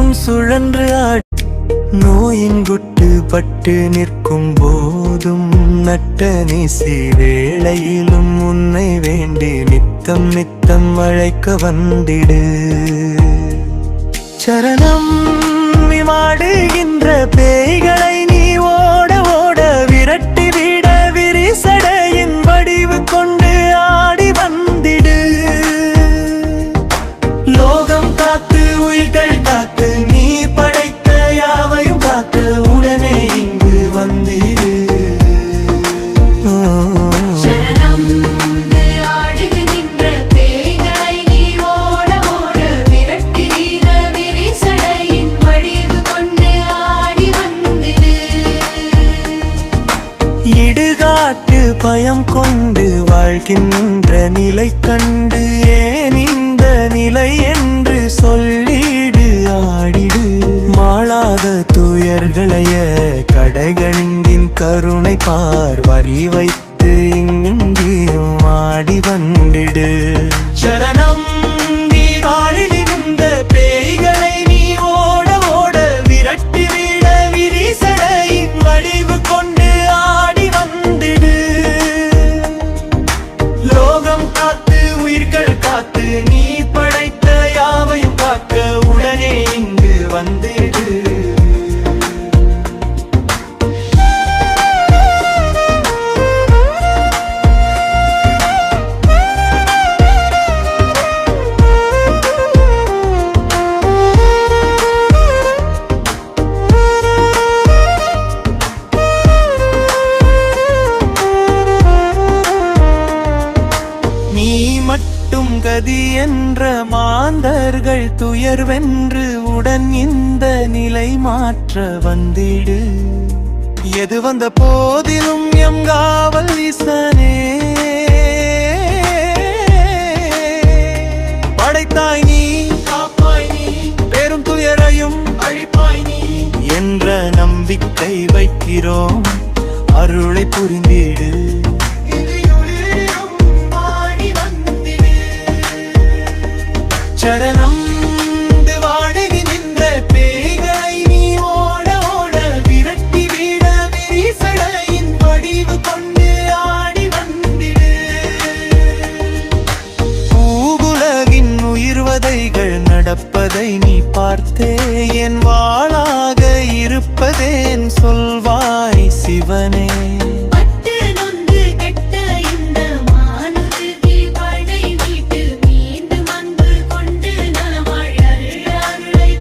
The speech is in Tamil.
எங்கும் சுழன்று நோயின் குட்டு பட்டு நிற்கும் போதும் நட்ட நீசி வேளையிலும் உன்னை வேண்டி நித்தம் நித்தம் அழைக்க வந்திடு. சரணம் விமாடுகின்ற பேய்களை நீ ஓட ஓட விரட்டி விட விரிசடையின் வடிவு கொண்டு ஆடி வந்திடு. லோகம் காத்து உயிர்கள் காத்து நீ படைத்த யாவையும் காத்து உடனே இங்கு வந்திடு. இடுகாட்டு பயம் கொண்டு வாழ்கின்ற நிலை கண்டு ஏன் இந்த நிலை என்று சொல்லிடு ஆடிடு. மாளாத துயர்களைய கடைகளின் கருணை பார் வரி வைத்து இங்கெங்கியும் ஆடி வந்திடு. சரணம் நீ வாழிலிருந்த பேய்களை நீ ஓட ஓட விரட்டி விட விரிசடையின் வடிவு கொண்டு ஆடி வந்திடு. லோகம் காத்து உயிர்கள் காத்து நீ படைத்த யாவையும் காக்க உடனே இங்கு வந்திடு. மட்டும் கதி என்ற மாந்தர்கள் துயர் வென்று உடன் இந்த நிலை மாற்ற வந்திடு. எது வந்த போதிலும் எம் காவல் ஈசனே படைத்தாய் நீ காப்பாய் நீ பெரும் துயரையும் அழிப்பாய் நீ என்ற நம்பிக்கை வைக்கிறோம். அருளை புரிந்திடு. சரணம் வாடுகின்ற பேய்களை நீ ஓட ஓட விரட்டி விட விரிசடையின் வடிவு கொண்டு ஆடி வந்திடு. பூவுலகின் உயிர்வதைகள் நடப்பதை நீ பார்த்தே என் வாளாக இருப்பதேன் சொல்வாய் சிவனே.